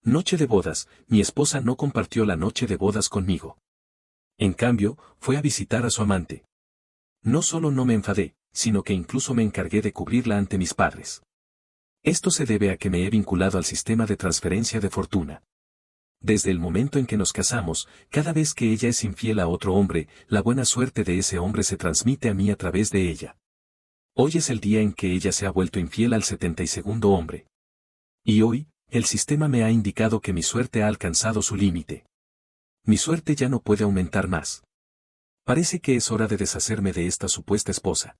Noche de bodas, mi esposa no compartió la noche de bodas conmigo. En cambio, fue a visitar a su amante. No solo no me enfadé, sino que incluso me encargué de cubrirla ante mis padres. Esto se debe a que me he vinculado al sistema de transferencia de fortuna. Desde el momento en que nos casamos, cada vez que ella es infiel a otro hombre, la buena suerte de ese hombre se transmite a mí a través de ella. Hoy es el día en que ella se ha vuelto infiel al 72º hombre. Y hoy, el sistema me ha indicado que mi suerte ha alcanzado su límite. Mi suerte ya no puede aumentar más. Parece que es hora de deshacerme de esta supuesta esposa.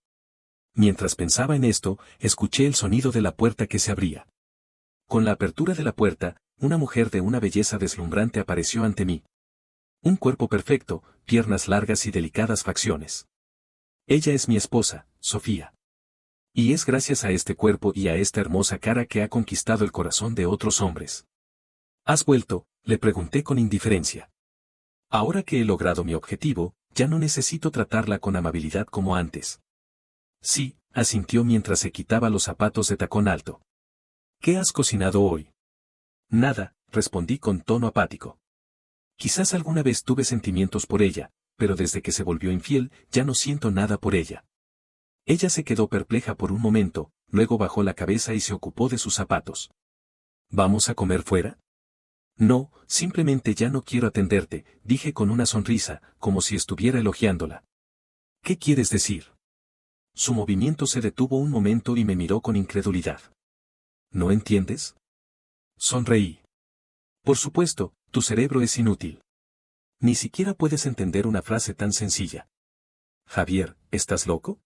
Mientras pensaba en esto, escuché el sonido de la puerta que se abría. Con la apertura de la puerta, una mujer de una belleza deslumbrante apareció ante mí. Un cuerpo perfecto, piernas largas y delicadas facciones. Ella es mi esposa, Sofía. Y es gracias a este cuerpo y a esta hermosa cara que ha conquistado el corazón de otros hombres. ¿Has vuelto?, le pregunté con indiferencia. Ahora que he logrado mi objetivo, ya no necesito tratarla con amabilidad como antes. Sí, asintió mientras se quitaba los zapatos de tacón alto. ¿Qué has cocinado hoy? Nada, respondí con tono apático. Quizás alguna vez tuve sentimientos por ella, pero desde que se volvió infiel, ya no siento nada por ella. Ella se quedó perpleja por un momento, luego bajó la cabeza y se ocupó de sus zapatos. ¿Vamos a comer fuera? No, simplemente ya no quiero atenderte, dije con una sonrisa, como si estuviera elogiándola. ¿Qué quieres decir? Su movimiento se detuvo un momento y me miró con incredulidad. ¿No entiendes? Sonreí. Por supuesto, tu cerebro es inútil. Ni siquiera puedes entender una frase tan sencilla. Javier, ¿estás loco?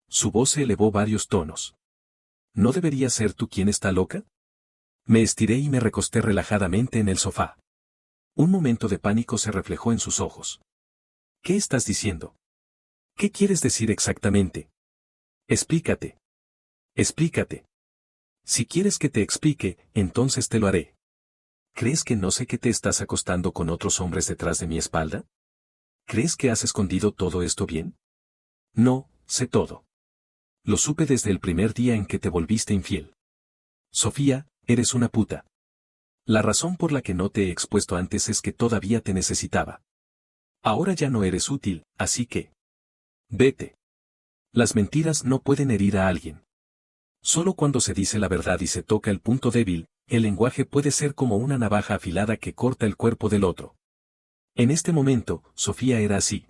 Su voz se elevó varios tonos. ¿No debería ser tú quien está loca? Me estiré y me recosté relajadamente en el sofá. Un momento de pánico se reflejó en sus ojos. ¿Qué estás diciendo? ¿Qué quieres decir exactamente? Explícate. Explícate. Si quieres que te explique, entonces te lo haré. ¿Crees que no sé que te estás acostando con otros hombres detrás de mi espalda? ¿Crees que has escondido todo esto bien? No, sé todo. Lo supe desde el primer día en que te volviste infiel. Sofía, eres una puta. La razón por la que no te he expuesto antes es que todavía te necesitaba. Ahora ya no eres útil, así que... vete. Las mentiras no pueden herir a alguien. Solo cuando se dice la verdad y se toca el punto débil, el lenguaje puede ser como una navaja afilada que corta el cuerpo del otro. En este momento, Sofía era así.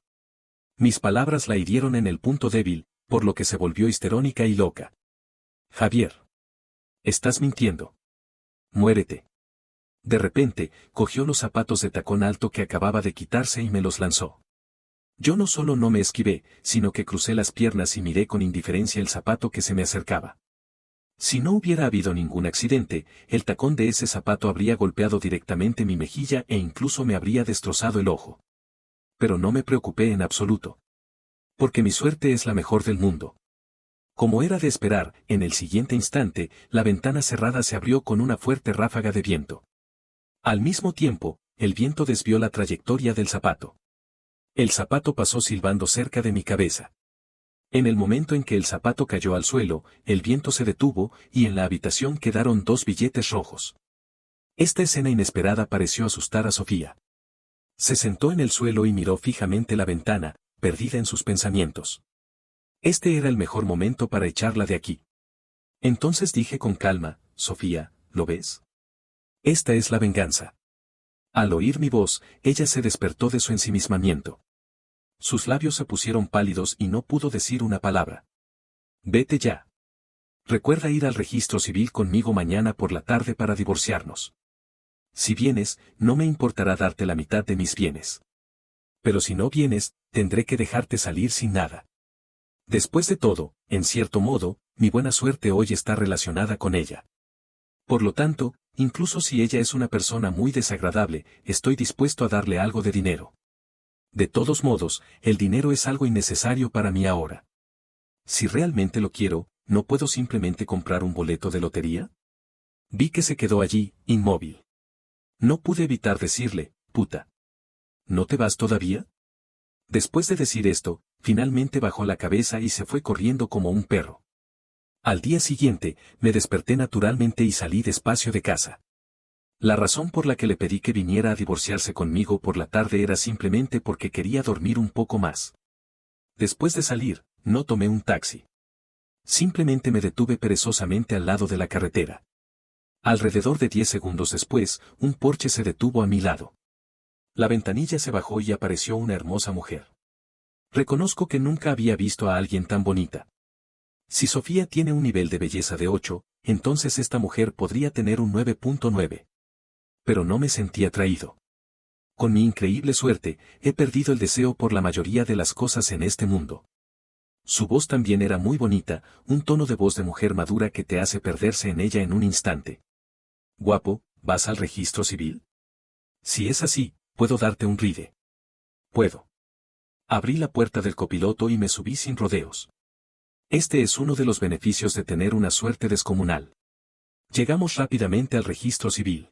Mis palabras la hirieron en el punto débil, por lo que se volvió histerónica y loca. Javier. Estás mintiendo. Muérete. De repente, cogió los zapatos de tacón alto que acababa de quitarse y me los lanzó. Yo no solo no me esquivé, sino que crucé las piernas y miré con indiferencia el zapato que se me acercaba. Si no hubiera habido ningún accidente, el tacón de ese zapato habría golpeado directamente mi mejilla e incluso me habría destrozado el ojo. Pero no me preocupé en absoluto. Porque mi suerte es la mejor del mundo. Como era de esperar, en el siguiente instante, la ventana cerrada se abrió con una fuerte ráfaga de viento. Al mismo tiempo, el viento desvió la trayectoria del zapato. El zapato pasó silbando cerca de mi cabeza. En el momento en que el zapato cayó al suelo, el viento se detuvo y en la habitación quedaron 2 billetes rojos. Esta escena inesperada pareció asustar a Sofía. Se sentó en el suelo y miró fijamente la ventana, perdida en sus pensamientos. Este era el mejor momento para echarla de aquí. Entonces dije con calma, Sofía, ¿lo ves? Esta es la venganza. Al oír mi voz, ella se despertó de su ensimismamiento. Sus labios se pusieron pálidos y no pudo decir una palabra. Vete ya. Recuerda ir al registro civil conmigo mañana por la tarde para divorciarnos. Si vienes, no me importará darte la mitad de mis bienes. Pero si no vienes, tendré que dejarte salir sin nada. Después de todo, en cierto modo, mi buena suerte hoy está relacionada con ella. Por lo tanto, incluso si ella es una persona muy desagradable, estoy dispuesto a darle algo de dinero. De todos modos, el dinero es algo innecesario para mí ahora. Si realmente lo quiero, ¿no puedo simplemente comprar un boleto de lotería? Vi que se quedó allí, inmóvil. No pude evitar decirle, puta. ¿No te vas todavía? Después de decir esto, finalmente bajó la cabeza y se fue corriendo como un perro. Al día siguiente, me desperté naturalmente y salí despacio de casa. La razón por la que le pedí que viniera a divorciarse conmigo por la tarde era simplemente porque quería dormir un poco más. Después de salir, no tomé un taxi. Simplemente me detuve perezosamente al lado de la carretera. Alrededor de 10 segundos después, un Porsche se detuvo a mi lado. La ventanilla se bajó y apareció una hermosa mujer. Reconozco que nunca había visto a alguien tan bonita. Si Sofía tiene un nivel de belleza de 8, entonces esta mujer podría tener un 9.9. Pero no me sentí atraído. Con mi increíble suerte, he perdido el deseo por la mayoría de las cosas en este mundo. Su voz también era muy bonita, un tono de voz de mujer madura que te hace perderse en ella en un instante. Guapo, ¿vas al registro civil? Si es así, puedo darte un ride. Puedo. Abrí la puerta del copiloto y me subí sin rodeos. Este es uno de los beneficios de tener una suerte descomunal. Llegamos rápidamente al registro civil.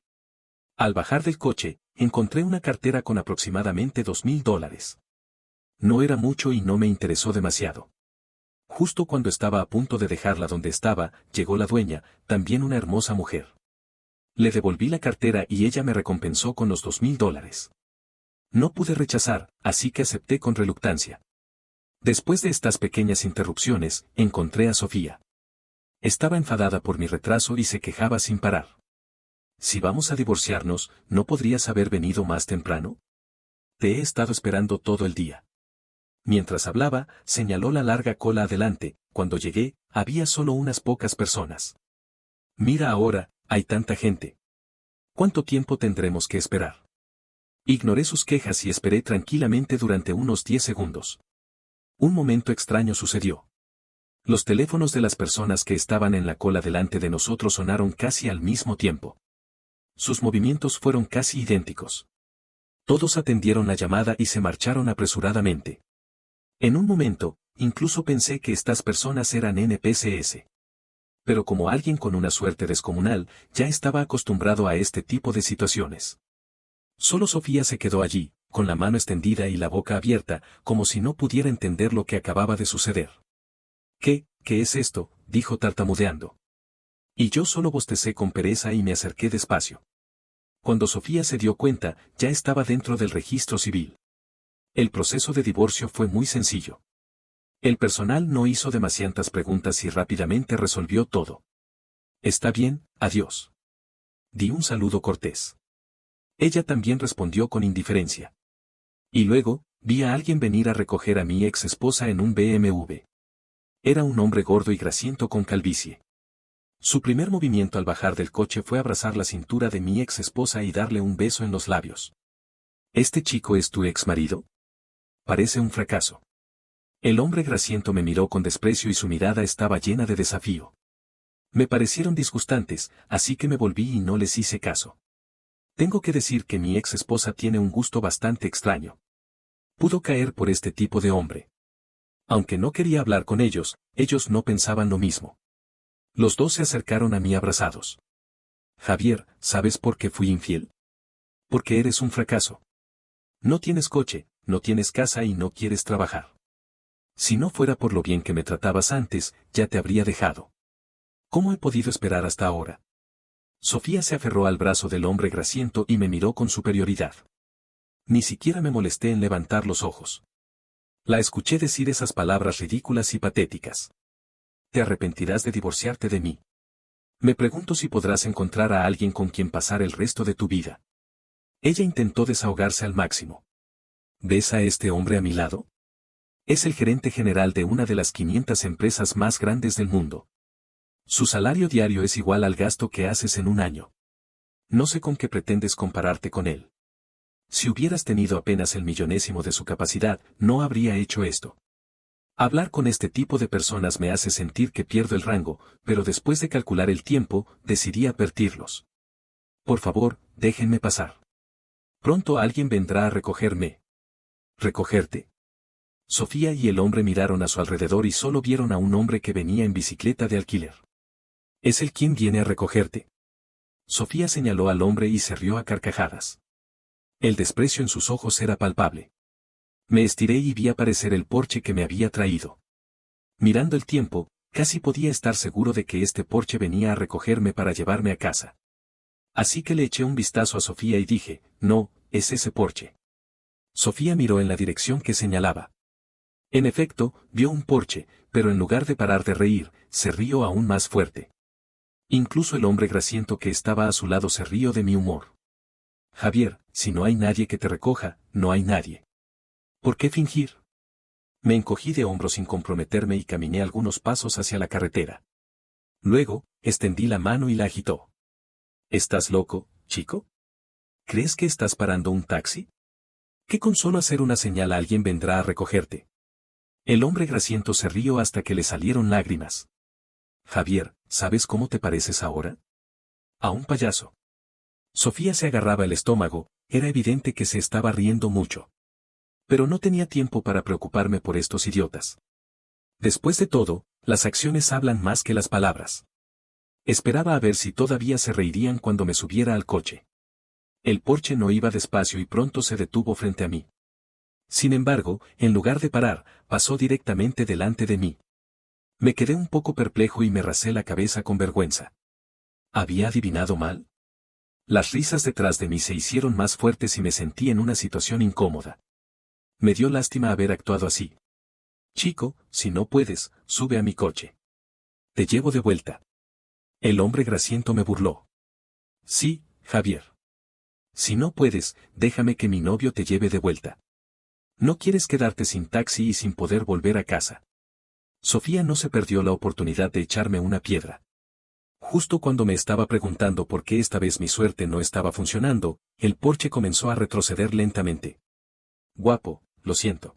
Al bajar del coche, encontré una cartera con aproximadamente $2,000. No era mucho y no me interesó demasiado. Justo cuando estaba a punto de dejarla donde estaba, llegó la dueña, también una hermosa mujer. Le devolví la cartera y ella me recompensó con los $2,000. No pude rechazar, así que acepté con reluctancia. Después de estas pequeñas interrupciones, encontré a Sofía. Estaba enfadada por mi retraso y se quejaba sin parar. Si vamos a divorciarnos, ¿no podrías haber venido más temprano? Te he estado esperando todo el día. Mientras hablaba, señaló la larga cola adelante. Cuando llegué, había solo unas pocas personas. Mira ahora, hay tanta gente. ¿Cuánto tiempo tendremos que esperar? Ignoré sus quejas y esperé tranquilamente durante unos 10 segundos. Un momento extraño sucedió. Los teléfonos de las personas que estaban en la cola delante de nosotros sonaron casi al mismo tiempo. Sus movimientos fueron casi idénticos. Todos atendieron la llamada y se marcharon apresuradamente. En un momento, incluso pensé que estas personas eran NPCs. Pero como alguien con una suerte descomunal, ya estaba acostumbrado a este tipo de situaciones. Solo Sofía se quedó allí, con la mano extendida y la boca abierta, como si no pudiera entender lo que acababa de suceder. ¿Qué es esto?, dijo tartamudeando. Y yo solo bostecé con pereza y me acerqué despacio. Cuando Sofía se dio cuenta, ya estaba dentro del registro civil. El proceso de divorcio fue muy sencillo. El personal no hizo demasiadas preguntas y rápidamente resolvió todo. Está bien, adiós. Di un saludo cortés. Ella también respondió con indiferencia. Y luego, vi a alguien venir a recoger a mi ex esposa en un BMW. Era un hombre gordo y grasiento con calvicie. Su primer movimiento al bajar del coche fue abrazar la cintura de mi ex esposa y darle un beso en los labios. ¿Este chico es tu ex marido? Parece un fracaso. El hombre grasiento me miró con desprecio y su mirada estaba llena de desafío. Me parecieron disgustantes, así que me volví y no les hice caso. Tengo que decir que mi ex esposa tiene un gusto bastante extraño. Pudo caer por este tipo de hombre. Aunque no quería hablar con ellos no pensaban lo mismo. Los dos se acercaron a mí abrazados. Javier, ¿sabes por qué fui infiel? Porque eres un fracaso. No tienes coche, no tienes casa y no quieres trabajar. Si no fuera por lo bien que me tratabas antes, ya te habría dejado. ¿Cómo he podido esperar hasta ahora? Sofía se aferró al brazo del hombre grasiento y me miró con superioridad. Ni siquiera me molesté en levantar los ojos. La escuché decir esas palabras ridículas y patéticas. Te arrepentirás de divorciarte de mí. Me pregunto si podrás encontrar a alguien con quien pasar el resto de tu vida. Ella intentó desahogarse al máximo. ¿Ves a este hombre a mi lado? Es el gerente general de una de las 500 empresas más grandes del mundo. Su salario diario es igual al gasto que haces en un año. No sé con qué pretendes compararte con él. Si hubieras tenido apenas el millonésimo de su capacidad, no habría hecho esto. Hablar con este tipo de personas me hace sentir que pierdo el rango, pero después de calcular el tiempo, decidí advertirlos. Por favor, déjenme pasar. Pronto alguien vendrá a recogerme. ¿Recogerte? Sofía y el hombre miraron a su alrededor y solo vieron a un hombre que venía en bicicleta de alquiler. ¿Es él quien viene a recogerte? Sofía señaló al hombre y se rió a carcajadas. El desprecio en sus ojos era palpable. Me estiré y vi aparecer el Porsche que me había traído. Mirando el tiempo, casi podía estar seguro de que este Porsche venía a recogerme para llevarme a casa. Así que le eché un vistazo a Sofía y dije, no, es ese porche. Sofía miró en la dirección que señalaba. En efecto, vio un porche, pero en lugar de parar de reír, se rió aún más fuerte. Incluso el hombre grasiento que estaba a su lado se rió de mi humor. Javier, si no hay nadie que te recoja, no hay nadie. ¿Por qué fingir? Me encogí de hombros sin comprometerme y caminé algunos pasos hacia la carretera. Luego, extendí la mano y la agitó. ¿Estás loco, chico? ¿Crees que estás parando un taxi? ¿Qué con solo hacer una señal alguien vendrá a recogerte? El hombre grasiento se rió hasta que le salieron lágrimas. Javier, ¿sabes cómo te pareces ahora? A un payaso. Sofía se agarraba el estómago, era evidente que se estaba riendo mucho. Pero no tenía tiempo para preocuparme por estos idiotas. Después de todo, las acciones hablan más que las palabras. Esperaba a ver si todavía se reirían cuando me subiera al coche. El Porsche no iba despacio y pronto se detuvo frente a mí. Sin embargo, en lugar de parar, pasó directamente delante de mí. Me quedé un poco perplejo y me rasé la cabeza con vergüenza. ¿Había adivinado mal? Las risas detrás de mí se hicieron más fuertes y me sentí en una situación incómoda. Me dio lástima haber actuado así. Chico, si no puedes, sube a mi coche. Te llevo de vuelta. El hombre grasiento me burló. Sí, Javier. Si no puedes, déjame que mi novio te lleve de vuelta. No quieres quedarte sin taxi y sin poder volver a casa. Sofía no se perdió la oportunidad de echarme una piedra. Justo cuando me estaba preguntando por qué esta vez mi suerte no estaba funcionando, el Porsche comenzó a retroceder lentamente. Guapo, lo siento.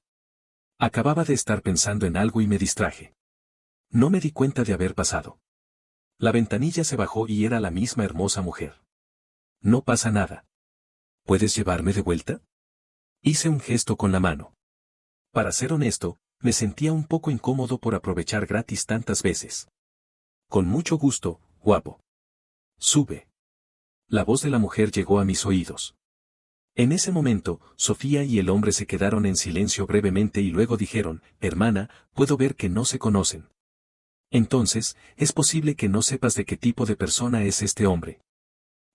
Acababa de estar pensando en algo y me distraje. No me di cuenta de haber pasado. La ventanilla se bajó y era la misma hermosa mujer. No pasa nada. ¿Puedes llevarme de vuelta? Hice un gesto con la mano. Para ser honesto, me sentía un poco incómodo por aprovechar gratis tantas veces. Con mucho gusto, guapo. Sube. La voz de la mujer llegó a mis oídos. En ese momento, Sofía y el hombre se quedaron en silencio brevemente y luego dijeron, hermana, puedo ver que no se conocen. Entonces, es posible que no sepas de qué tipo de persona es este hombre.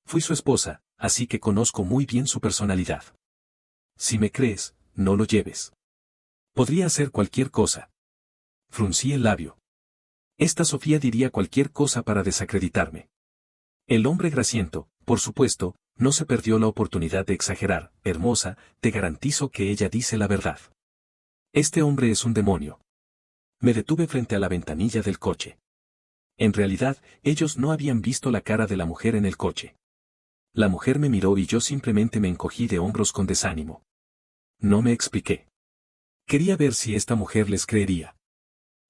Fui su esposa, así que conozco muy bien su personalidad. Si me crees, no lo lleves. Podría hacer cualquier cosa. Fruncí el labio. Esta Sofía diría cualquier cosa para desacreditarme. El hombre grasiento, por supuesto, no se perdió la oportunidad de exagerar, hermosa, te garantizo que ella dice la verdad. Este hombre es un demonio. Me detuve frente a la ventanilla del coche. En realidad, ellos no habían visto la cara de la mujer en el coche. La mujer me miró y yo simplemente me encogí de hombros con desánimo. No me expliqué. Quería ver si esta mujer les creería.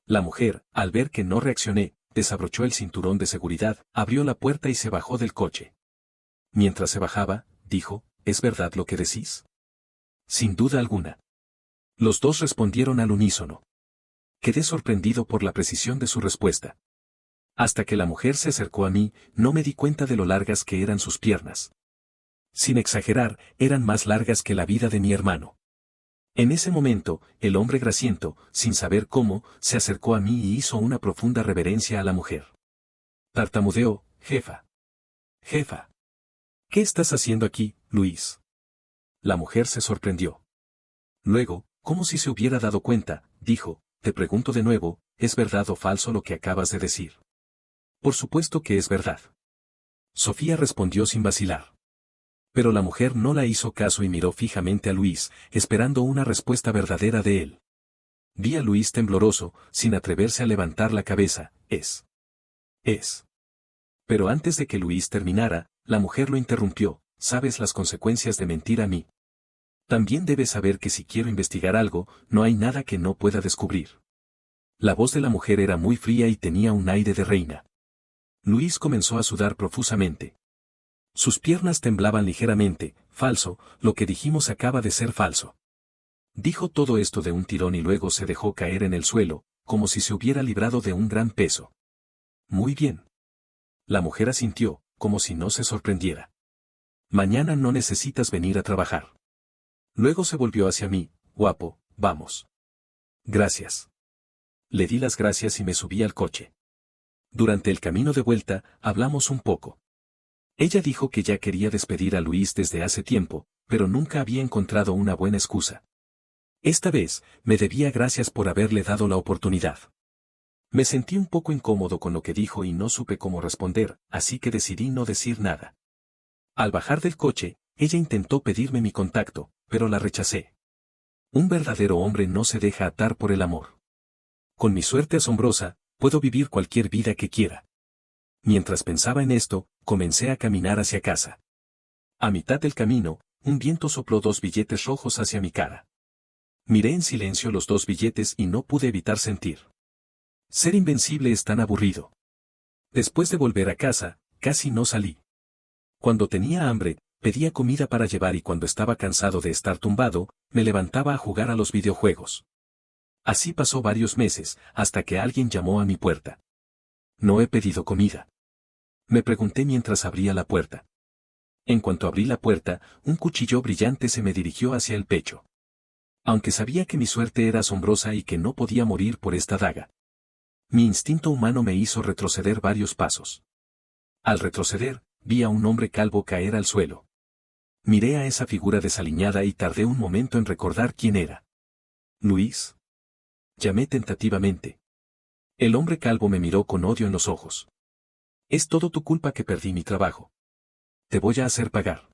La mujer, al ver que no reaccioné, desabrochó el cinturón de seguridad, abrió la puerta y se bajó del coche. Mientras se bajaba, dijo, ¿es verdad lo que decís? Sin duda alguna. Los dos respondieron al unísono. Quedé sorprendido por la precisión de su respuesta. Hasta que la mujer se acercó a mí, no me di cuenta de lo largas que eran sus piernas. Sin exagerar, eran más largas que la vida de mi hermano. En ese momento, el hombre grasiento, sin saber cómo, se acercó a mí y hizo una profunda reverencia a la mujer. Tartamudeó, jefa. Jefa. ¿Qué estás haciendo aquí, Luis? La mujer se sorprendió. Luego, como si se hubiera dado cuenta, dijo, te pregunto de nuevo, ¿es verdad o falso lo que acabas de decir? Por supuesto que es verdad. Sofía respondió sin vacilar. Pero la mujer no la hizo caso y miró fijamente a Luis, esperando una respuesta verdadera de él. Vi a Luis tembloroso, sin atreverse a levantar la cabeza, es. Pero antes de que Luis terminara, la mujer lo interrumpió, ¿sabes las consecuencias de mentir a mí? También debes saber que si quiero investigar algo, no hay nada que no pueda descubrir. La voz de la mujer era muy fría y tenía un aire de reina. Luis comenzó a sudar profusamente. Sus piernas temblaban ligeramente, falso, lo que dijimos acaba de ser falso. Dijo todo esto de un tirón y luego se dejó caer en el suelo, como si se hubiera librado de un gran peso. Muy bien. La mujer asintió, como si no se sorprendiera. Mañana no necesitas venir a trabajar. Luego se volvió hacia mí, guapo, vamos. Gracias. Le di las gracias y me subí al coche. Durante el camino de vuelta, hablamos un poco. Ella dijo que ya quería despedir a Luis desde hace tiempo, pero nunca había encontrado una buena excusa. Esta vez, me debía gracias por haberle dado la oportunidad. Me sentí un poco incómodo con lo que dijo y no supe cómo responder, así que decidí no decir nada. Al bajar del coche, ella intentó pedirme mi contacto, pero la rechacé. Un verdadero hombre no se deja atar por el amor. Con mi suerte asombrosa, puedo vivir cualquier vida que quiera. Mientras pensaba en esto, comencé a caminar hacia casa. A mitad del camino, un viento sopló 2 billetes rojos hacia mi cara. Miré en silencio los 2 billetes y no pude evitar sentir. Ser invencible es tan aburrido. Después de volver a casa, casi no salí. Cuando tenía hambre, pedía comida para llevar y cuando estaba cansado de estar tumbado, me levantaba a jugar a los videojuegos. Así pasó varios meses, hasta que alguien llamó a mi puerta. No he pedido comida. Me pregunté mientras abría la puerta. En cuanto abrí la puerta, un cuchillo brillante se me dirigió hacia el pecho. Aunque sabía que mi suerte era asombrosa y que no podía morir por esta daga. Mi instinto humano me hizo retroceder varios pasos. Al retroceder, vi a un hombre calvo caer al suelo. Miré a esa figura desaliñada y tardé un momento en recordar quién era. ¿Luis? Llamé tentativamente. El hombre calvo me miró con odio en los ojos. Es todo tu culpa que perdí mi trabajo. Te voy a hacer pagar.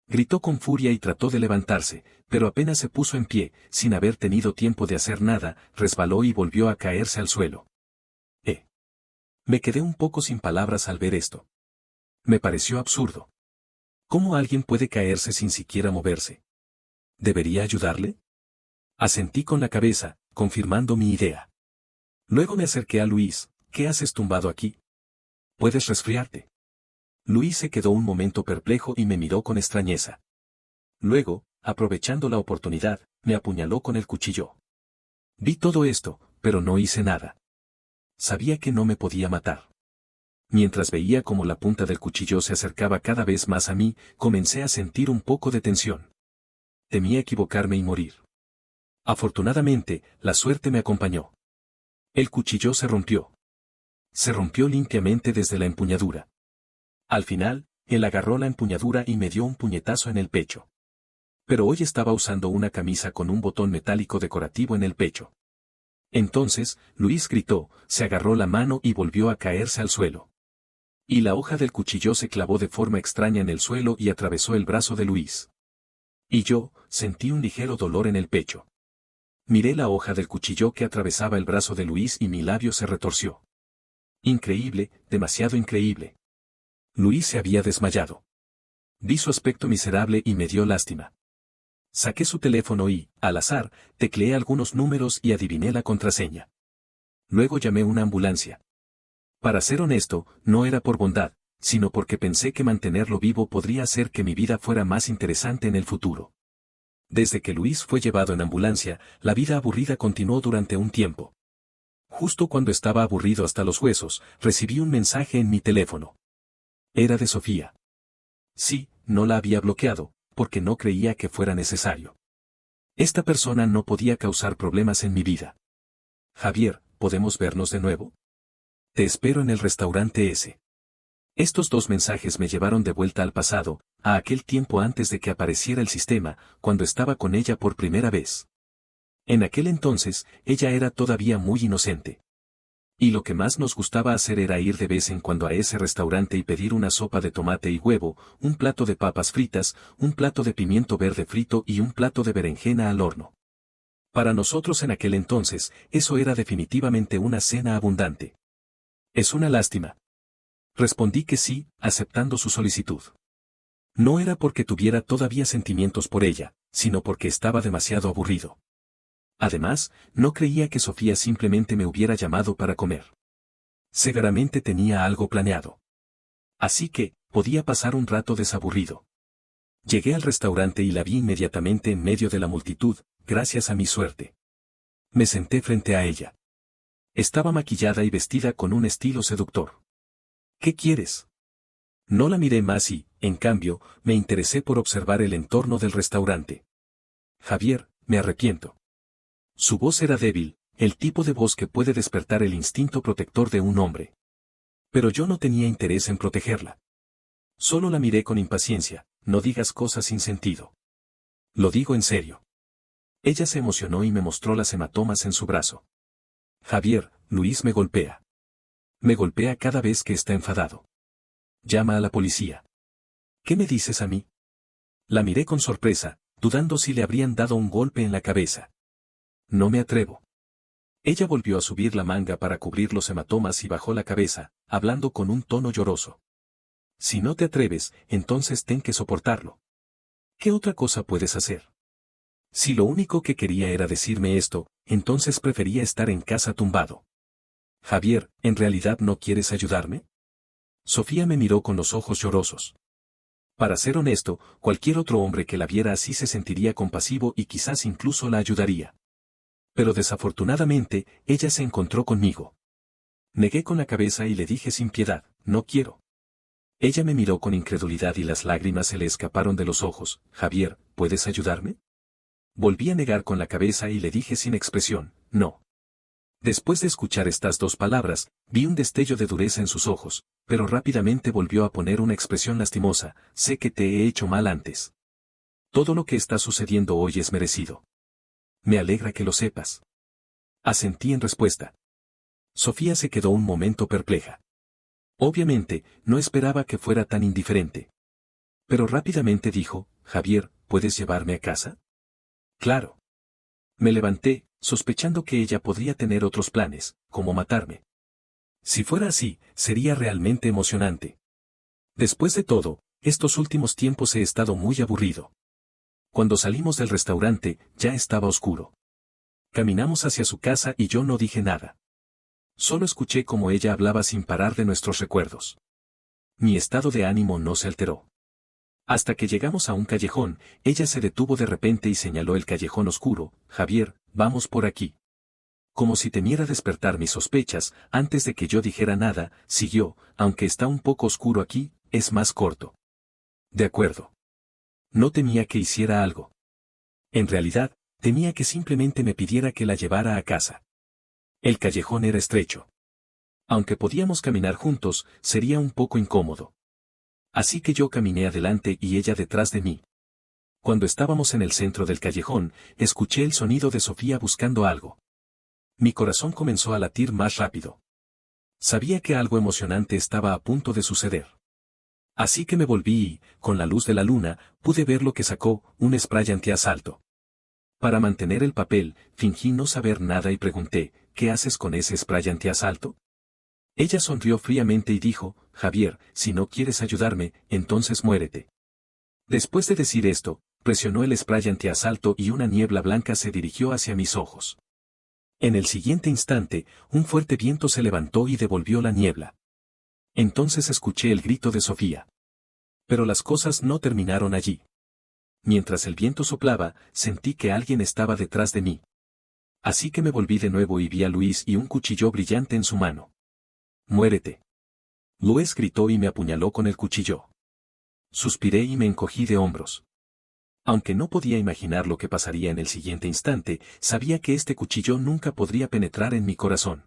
Gritó con furia y trató de levantarse, pero apenas se puso en pie, sin haber tenido tiempo de hacer nada, resbaló y volvió a caerse al suelo. Me quedé un poco sin palabras al ver esto. Me pareció absurdo. ¿Cómo alguien puede caerse sin siquiera moverse? ¿Debería ayudarle? Asentí con la cabeza, confirmando mi idea. Luego me acerqué a Luis. ¿Qué haces tumbado aquí? Puedes resfriarte. Luis se quedó un momento perplejo y me miró con extrañeza. Luego, aprovechando la oportunidad, me apuñaló con el cuchillo. Vi todo esto, pero no hice nada. Sabía que no me podía matar. Mientras veía cómo la punta del cuchillo se acercaba cada vez más a mí, comencé a sentir un poco de tensión. Temía equivocarme y morir. Afortunadamente, la suerte me acompañó. El cuchillo se rompió. Se rompió limpiamente desde la empuñadura. Al final, él agarró la empuñadura y me dio un puñetazo en el pecho. Pero hoy estaba usando una camisa con un botón metálico decorativo en el pecho. Entonces, Luis gritó, se agarró la mano y volvió a caerse al suelo. Y la hoja del cuchillo se clavó de forma extraña en el suelo y atravesó el brazo de Luis. Y yo, sentí un ligero dolor en el pecho. Miré la hoja del cuchillo que atravesaba el brazo de Luis y mi labio se retorció. Increíble, demasiado increíble. Luis se había desmayado. Vi su aspecto miserable y me dio lástima. Saqué su teléfono y, al azar, tecleé algunos números y adiviné la contraseña. Luego llamé una ambulancia. Para ser honesto, no era por bondad, sino porque pensé que mantenerlo vivo podría hacer que mi vida fuera más interesante en el futuro. Desde que Luis fue llevado en ambulancia, la vida aburrida continuó durante un tiempo. Justo cuando estaba aburrido hasta los huesos, recibí un mensaje en mi teléfono. Era de Sofía. Sí, no la había bloqueado, porque no creía que fuera necesario. Esta persona no podía causar problemas en mi vida. Javier, ¿podemos vernos de nuevo? Te espero en el restaurante ese. Estos 2 mensajes me llevaron de vuelta al pasado, a aquel tiempo antes de que apareciera el sistema, cuando estaba con ella por primera vez. En aquel entonces, ella era todavía muy inocente. Y lo que más nos gustaba hacer era ir de vez en cuando a ese restaurante y pedir una sopa de tomate y huevo, un plato de papas fritas, un plato de pimiento verde frito y un plato de berenjena al horno. Para nosotros en aquel entonces, eso era definitivamente una cena abundante. Es una lástima. Respondí que sí, aceptando su solicitud. No era porque tuviera todavía sentimientos por ella, sino porque estaba demasiado aburrido. Además, no creía que Sofía simplemente me hubiera llamado para comer. Seguramente tenía algo planeado. Así que, podía pasar un rato desaburrido. Llegué al restaurante y la vi inmediatamente en medio de la multitud, gracias a mi suerte. Me senté frente a ella. Estaba maquillada y vestida con un estilo seductor. ¿Qué quieres? No la miré más y, en cambio, me interesé por observar el entorno del restaurante. Javier, me arrepiento. Su voz era débil, el tipo de voz que puede despertar el instinto protector de un hombre. Pero yo no tenía interés en protegerla. Solo la miré con impaciencia. No digas cosas sin sentido. Lo digo en serio. Ella se emocionó y me mostró las hematomas en su brazo. Javier, Luis me golpea. Me golpea cada vez que está enfadado. Llama a la policía. ¿Qué me dices a mí? La miré con sorpresa, dudando si le habrían dado un golpe en la cabeza. No me atrevo. Ella volvió a subir la manga para cubrir los hematomas y bajó la cabeza, hablando con un tono lloroso. Si no te atreves, entonces ten que soportarlo. ¿Qué otra cosa puedes hacer? Si lo único que quería era decirme esto, entonces prefería estar en casa tumbado. Javier, ¿en realidad no quieres ayudarme? Sofía me miró con los ojos llorosos. Para ser honesto, cualquier otro hombre que la viera así se sentiría compasivo y quizás incluso la ayudaría. Pero desafortunadamente, ella se encontró conmigo. Negué con la cabeza y le dije sin piedad, no quiero. Ella me miró con incredulidad y las lágrimas se le escaparon de los ojos. Javier, ¿puedes ayudarme? Volví a negar con la cabeza y le dije sin expresión, no. Después de escuchar estas dos palabras, vi un destello de dureza en sus ojos, pero rápidamente volvió a poner una expresión lastimosa. Sé que te he hecho mal antes. Todo lo que está sucediendo hoy es merecido. Me alegra que lo sepas. Asentí en respuesta. Sofía se quedó un momento perpleja. Obviamente, no esperaba que fuera tan indiferente. Pero rápidamente dijo, Javier, ¿puedes llevarme a casa? Claro. Me levanté, sospechando que ella podría tener otros planes, como matarme. Si fuera así, sería realmente emocionante. Después de todo, estos últimos tiempos he estado muy aburrido. Cuando salimos del restaurante, ya estaba oscuro. Caminamos hacia su casa y yo no dije nada. Solo escuché cómo ella hablaba sin parar de nuestros recuerdos. Mi estado de ánimo no se alteró. Hasta que llegamos a un callejón, ella se detuvo de repente y señaló el callejón oscuro. Javier, vamos por aquí. Como si temiera despertar mis sospechas, antes de que yo dijera nada, siguió, aunque está un poco oscuro aquí, es más corto. De acuerdo. No temía que hiciera algo. En realidad, temía que simplemente me pidiera que la llevara a casa. El callejón era estrecho. Aunque podíamos caminar juntos, sería un poco incómodo. Así que yo caminé adelante y ella detrás de mí. Cuando estábamos en el centro del callejón, escuché el sonido de Sofía buscando algo. Mi corazón comenzó a latir más rápido. Sabía que algo emocionante estaba a punto de suceder. Así que me volví y, con la luz de la luna, pude ver lo que sacó, un spray antiasalto. Para mantener el papel, fingí no saber nada y pregunté, ¿qué haces con ese spray antiasalto? Ella sonrió fríamente y dijo, Javier, si no quieres ayudarme, entonces muérete. Después de decir esto, presionó el spray antiasalto y una niebla blanca se dirigió hacia mis ojos. En el siguiente instante, un fuerte viento se levantó y devolvió la niebla. Entonces escuché el grito de Sofía. Pero las cosas no terminaron allí. Mientras el viento soplaba, sentí que alguien estaba detrás de mí. Así que me volví de nuevo y vi a Luis y un cuchillo brillante en su mano. Muérete. Luis gritó y me apuñaló con el cuchillo. Suspiré y me encogí de hombros. Aunque no podía imaginar lo que pasaría en el siguiente instante, sabía que este cuchillo nunca podría penetrar en mi corazón.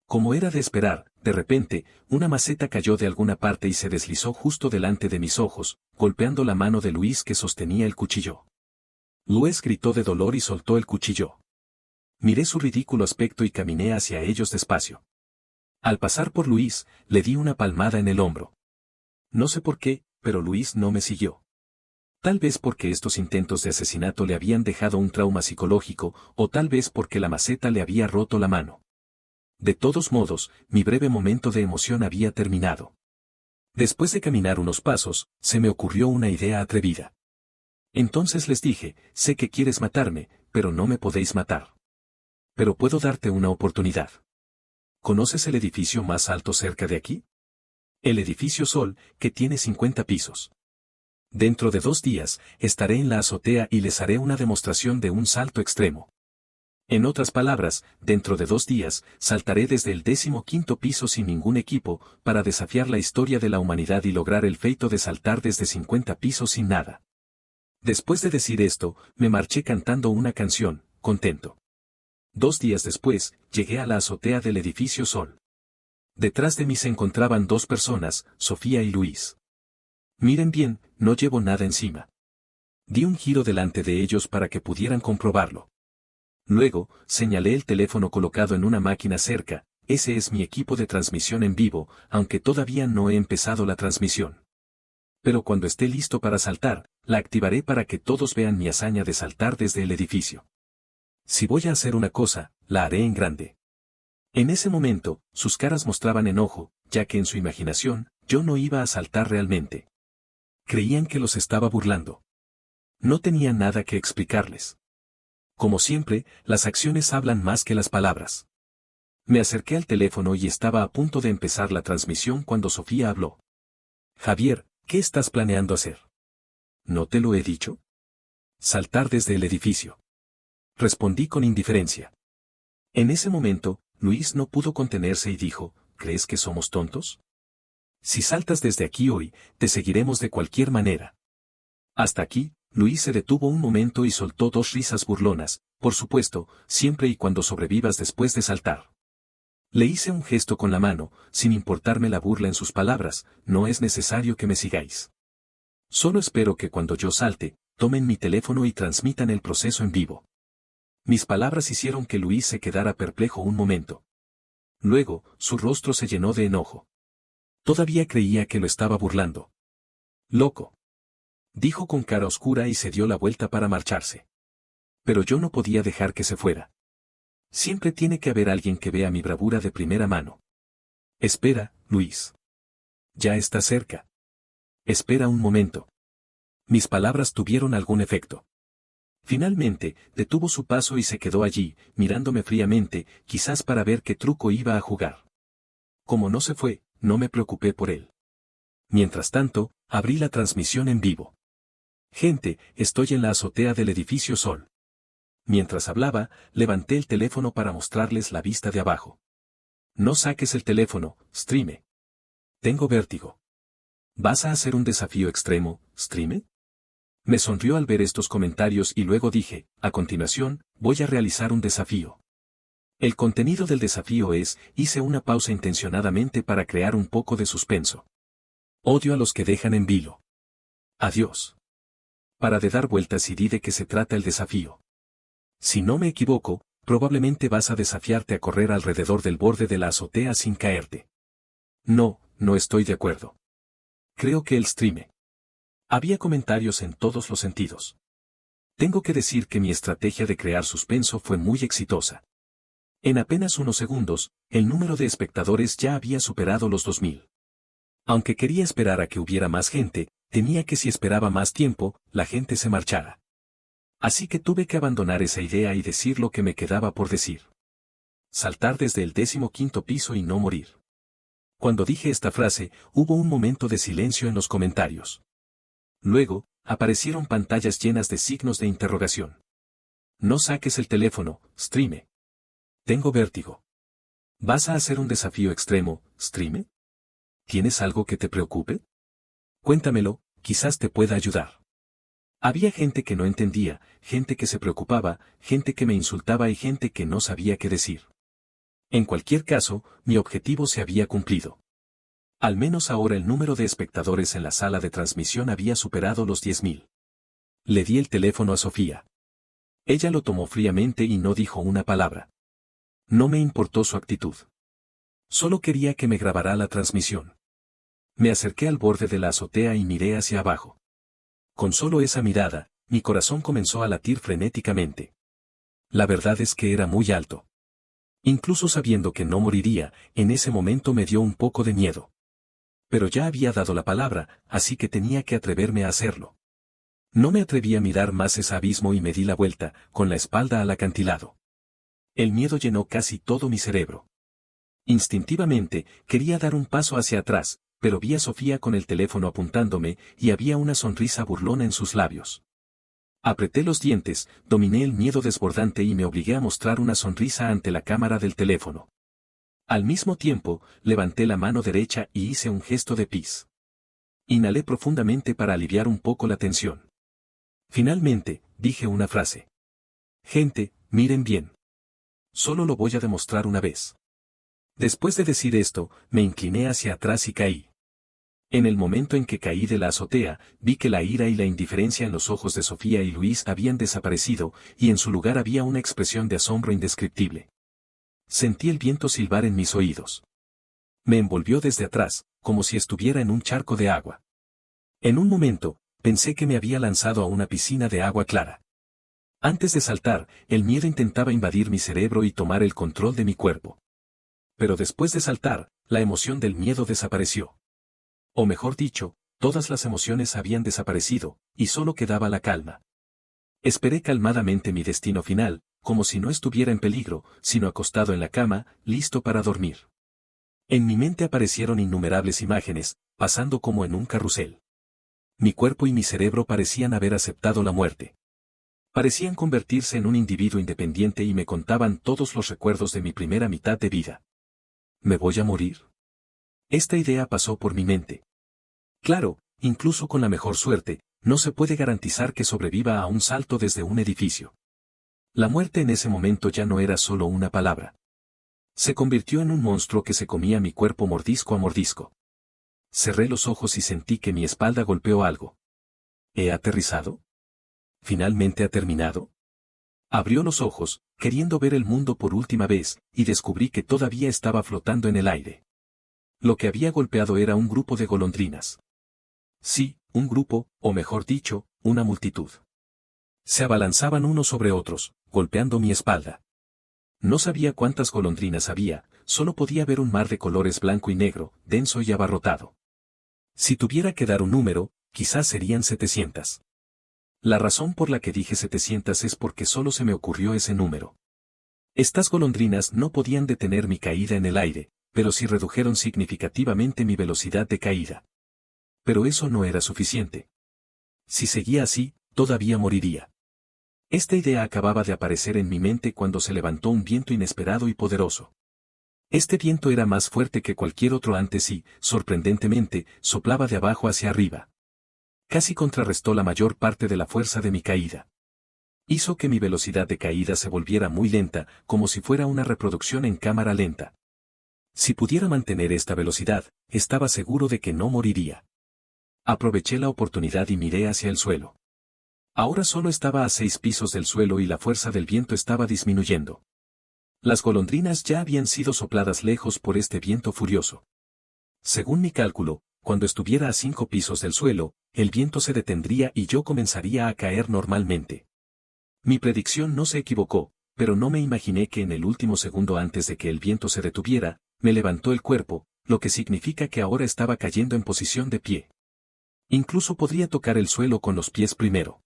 Como era de esperar, de repente, una maceta cayó de alguna parte y se deslizó justo delante de mis ojos, golpeando la mano de Luis que sostenía el cuchillo. Luis gritó de dolor y soltó el cuchillo. Miré su ridículo aspecto y caminé hacia ellos despacio. Al pasar por Luis, le di una palmada en el hombro. No sé por qué, pero Luis no me siguió. Tal vez porque estos intentos de asesinato le habían dejado un trauma psicológico, o tal vez porque la maceta le había roto la mano. De todos modos, mi breve momento de emoción había terminado. Después de caminar unos pasos, se me ocurrió una idea atrevida. Entonces les dije, sé que quieres matarme, pero no me podéis matar. Pero puedo darte una oportunidad. ¿Conoces el edificio más alto cerca de aquí? El edificio Sol, que tiene 50 pisos. Dentro de 2 días, estaré en la azotea y les haré una demostración de un salto extremo. En otras palabras, dentro de 2 días, saltaré desde el 15º piso sin ningún equipo, para desafiar la historia de la humanidad y lograr el feito de saltar desde 50 pisos sin nada. Después de decir esto, me marché cantando una canción, contento. 2 días después, llegué a la azotea del edificio Sol. Detrás de mí se encontraban 2 personas, Sofía y Luis. Miren bien, no llevo nada encima. Di un giro delante de ellos para que pudieran comprobarlo. Luego, señalé el teléfono colocado en una máquina cerca. Ese es mi equipo de transmisión en vivo, aunque todavía no he empezado la transmisión. Pero cuando esté listo para saltar, la activaré para que todos vean mi hazaña de saltar desde el edificio. Si voy a hacer una cosa, la haré en grande. En ese momento, sus caras mostraban enojo, ya que en su imaginación, yo no iba a saltar realmente. Creían que los estaba burlando. No tenía nada que explicarles. Como siempre, las acciones hablan más que las palabras. Me acerqué al teléfono y estaba a punto de empezar la transmisión cuando Sofía habló. Javier, ¿qué estás planeando hacer? ¿No te lo he dicho? Saltar desde el edificio. Respondí con indiferencia. En ese momento, Luis no pudo contenerse y dijo, ¿crees que somos tontos? Si saltas desde aquí hoy, te seguiremos de cualquier manera. Hasta aquí, Luis se detuvo un momento y soltó dos risas burlonas, por supuesto, siempre y cuando sobrevivas después de saltar. Le hice un gesto con la mano, sin importarme la burla en sus palabras, no es necesario que me sigáis. Solo espero que cuando yo salte, tomen mi teléfono y transmitan el proceso en vivo. Mis palabras hicieron que Luis se quedara perplejo un momento. Luego, su rostro se llenó de enojo. Todavía creía que lo estaba burlando. Loco. Dijo con cara oscura y se dio la vuelta para marcharse. Pero yo no podía dejar que se fuera. Siempre tiene que haber alguien que vea mi bravura de primera mano. Espera, Luis. Ya está cerca. Espera un momento. Mis palabras tuvieron algún efecto. Finalmente, detuvo su paso y se quedó allí, mirándome fríamente, quizás para ver qué truco iba a jugar. Como no se fue, no me preocupé por él. Mientras tanto, abrí la transmisión en vivo. Gente, estoy en la azotea del edificio Sol. Mientras hablaba, levanté el teléfono para mostrarles la vista de abajo. No saques el teléfono, Streame. Tengo vértigo. ¿Vas a hacer un desafío extremo, Streame? Me sonrió al ver estos comentarios y luego dije, a continuación, voy a realizar un desafío. El contenido del desafío es, hice una pausa intencionadamente para crear un poco de suspenso. Odio a los que dejan en vilo. Adiós. Para de dar vueltas y di de qué se trata el desafío. Si no me equivoco, probablemente vas a desafiarte a correr alrededor del borde de la azotea sin caerte. No, no estoy de acuerdo. Creo que el Streame. Había comentarios en todos los sentidos. Tengo que decir que mi estrategia de crear suspenso fue muy exitosa. En apenas unos segundos, el número de espectadores ya había superado los 2000. Aunque quería esperar a que hubiera más gente, temía que si esperaba más tiempo, la gente se marchara. Así que tuve que abandonar esa idea y decir lo que me quedaba por decir. Saltar desde el 15º piso y no morir. Cuando dije esta frase, hubo un momento de silencio en los comentarios. Luego, aparecieron pantallas llenas de signos de interrogación. No saques el teléfono, Streame. Tengo vértigo. ¿Vas a hacer un desafío extremo, Streame? ¿Tienes algo que te preocupe? Cuéntamelo, quizás te pueda ayudar. Había gente que no entendía, gente que se preocupaba, gente que me insultaba y gente que no sabía qué decir. En cualquier caso, mi objetivo se había cumplido. Al menos ahora el número de espectadores en la sala de transmisión había superado los 10.000. Le di el teléfono a Sofía. Ella lo tomó fríamente y no dijo una palabra. No me importó su actitud. Solo quería que me grabara la transmisión. Me acerqué al borde de la azotea y miré hacia abajo. Con solo esa mirada, mi corazón comenzó a latir frenéticamente. La verdad es que era muy alto. Incluso sabiendo que no moriría, en ese momento me dio un poco de miedo. Pero ya había dado la palabra, así que tenía que atreverme a hacerlo. No me atreví a mirar más ese abismo y me di la vuelta, con la espalda al acantilado. El miedo llenó casi todo mi cerebro. Instintivamente, quería dar un paso hacia atrás, pero vi a Sofía con el teléfono apuntándome, y había una sonrisa burlona en sus labios. Apreté los dientes, dominé el miedo desbordante y me obligué a mostrar una sonrisa ante la cámara del teléfono. Al mismo tiempo, levanté la mano derecha y hice un gesto de pis. Inhalé profundamente para aliviar un poco la tensión. Finalmente, dije una frase. Gente, miren bien. Solo lo voy a demostrar una vez. Después de decir esto, me incliné hacia atrás y caí. En el momento en que caí de la azotea, vi que la ira y la indiferencia en los ojos de Sofía y Luis habían desaparecido, y en su lugar había una expresión de asombro indescriptible. Sentí el viento silbar en mis oídos. Me envolvió desde atrás, como si estuviera en un charco de agua. En un momento, pensé que me había lanzado a una piscina de agua clara. Antes de saltar, el miedo intentaba invadir mi cerebro y tomar el control de mi cuerpo. Pero después de saltar, la emoción del miedo desapareció. O mejor dicho, todas las emociones habían desaparecido, y solo quedaba la calma. Esperé calmadamente mi destino final, como si no estuviera en peligro, sino acostado en la cama, listo para dormir. En mi mente aparecieron innumerables imágenes, pasando como en un carrusel. Mi cuerpo y mi cerebro parecían haber aceptado la muerte. Parecían convertirse en un individuo independiente y me contaban todos los recuerdos de mi primera mitad de vida. ¿Me voy a morir? Esta idea pasó por mi mente. Claro, incluso con la mejor suerte, no se puede garantizar que sobreviva a un salto desde un edificio. La muerte en ese momento ya no era solo una palabra. Se convirtió en un monstruo que se comía mi cuerpo mordisco a mordisco. Cerré los ojos y sentí que mi espalda golpeó algo. ¿He aterrizado? ¿Finalmente ha terminado? Abrió los ojos, queriendo ver el mundo por última vez, y descubrí que todavía estaba flotando en el aire. Lo que había golpeado era un grupo de golondrinas. Sí, un grupo, o mejor dicho, una multitud. Se abalanzaban unos sobre otros, golpeando mi espalda. No sabía cuántas golondrinas había, solo podía ver un mar de colores blanco y negro, denso y abarrotado. Si tuviera que dar un número, quizás serían 700. La razón por la que dije 700 es porque solo se me ocurrió ese número. Estas golondrinas no podían detener mi caída en el aire, pero sí redujeron significativamente mi velocidad de caída. Pero eso no era suficiente. Si seguía así, todavía moriría. Esta idea acababa de aparecer en mi mente cuando se levantó un viento inesperado y poderoso. Este viento era más fuerte que cualquier otro antes y, sorprendentemente, soplaba de abajo hacia arriba. Casi contrarrestó la mayor parte de la fuerza de mi caída. Hizo que mi velocidad de caída se volviera muy lenta, como si fuera una reproducción en cámara lenta. Si pudiera mantener esta velocidad, estaba seguro de que no moriría. Aproveché la oportunidad y miré hacia el suelo. Ahora solo estaba a 6 pisos del suelo y la fuerza del viento estaba disminuyendo. Las golondrinas ya habían sido sopladas lejos por este viento furioso. Según mi cálculo, cuando estuviera a 5 pisos del suelo, el viento se detendría y yo comenzaría a caer normalmente. Mi predicción no se equivocó, pero no me imaginé que en el último segundo antes de que el viento se detuviera, me levantó el cuerpo, lo que significa que ahora estaba cayendo en posición de pie. Incluso podría tocar el suelo con los pies primero.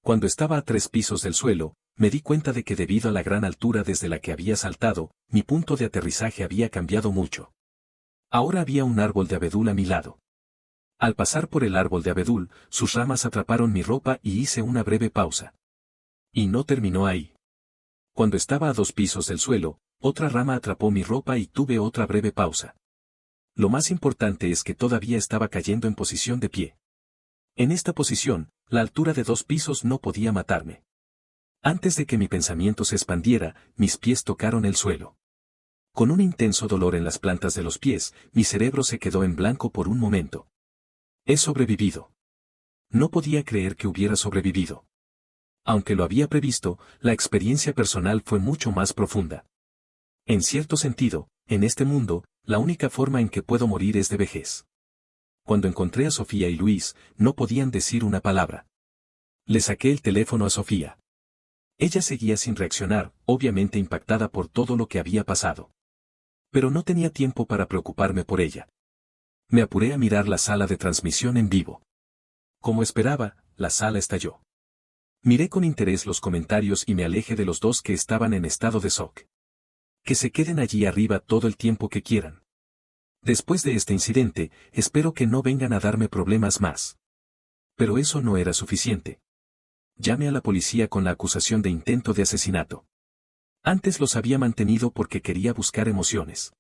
Cuando estaba a 3 pisos del suelo, me di cuenta de que debido a la gran altura desde la que había saltado, mi punto de aterrizaje había cambiado mucho. Ahora había un árbol de abedul a mi lado. Al pasar por el árbol de abedul, sus ramas atraparon mi ropa y hice una breve pausa. Y no terminó ahí. Cuando estaba a 2 pisos del suelo, otra rama atrapó mi ropa y tuve otra breve pausa. Lo más importante es que todavía estaba cayendo en posición de pie. En esta posición, la altura de 2 pisos no podía matarme. Antes de que mi pensamiento se expandiera, mis pies tocaron el suelo. Con un intenso dolor en las plantas de los pies, mi cerebro se quedó en blanco por un momento. He sobrevivido. No podía creer que hubiera sobrevivido. Aunque lo había previsto, la experiencia personal fue mucho más profunda. En cierto sentido, en este mundo, la única forma en que puedo morir es de vejez. Cuando encontré a Sofía y Luis, no podían decir una palabra. Le saqué el teléfono a Sofía. Ella seguía sin reaccionar, obviamente impactada por todo lo que había pasado. Pero no tenía tiempo para preocuparme por ella. Me apuré a mirar la sala de transmisión en vivo. Como esperaba, la sala estalló. Miré con interés los comentarios y me alejé de los dos que estaban en estado de shock. Que se queden allí arriba todo el tiempo que quieran. Después de este incidente, espero que no vengan a darme problemas más. Pero eso no era suficiente. Llamé a la policía con la acusación de intento de asesinato. Antes los había mantenido porque quería buscar emociones.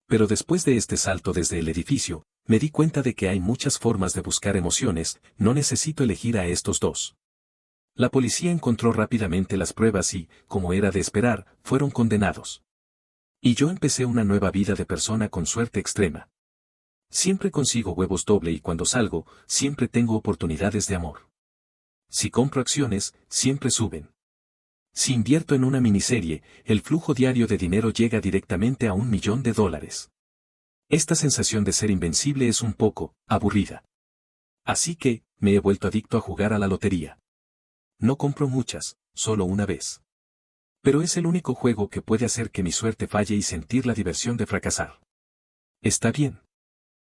Pero después de este salto desde el edificio, me di cuenta de que hay muchas formas de buscar emociones, no necesito elegir a estos dos. La policía encontró rápidamente las pruebas y, como era de esperar, fueron condenados. Y yo empecé una nueva vida de persona con suerte extrema. Siempre consigo huevos doble y cuando salgo, siempre tengo oportunidades de amor. Si compro acciones, siempre suben. Si invierto en una miniserie, el flujo diario de dinero llega directamente a $1.000.000. Esta sensación de ser invencible es un poco aburrida. Así que, me he vuelto adicto a jugar a la lotería. No compro muchas, solo una vez. Pero es el único juego que puede hacer que mi suerte falle y sentir la diversión de fracasar. Está bien.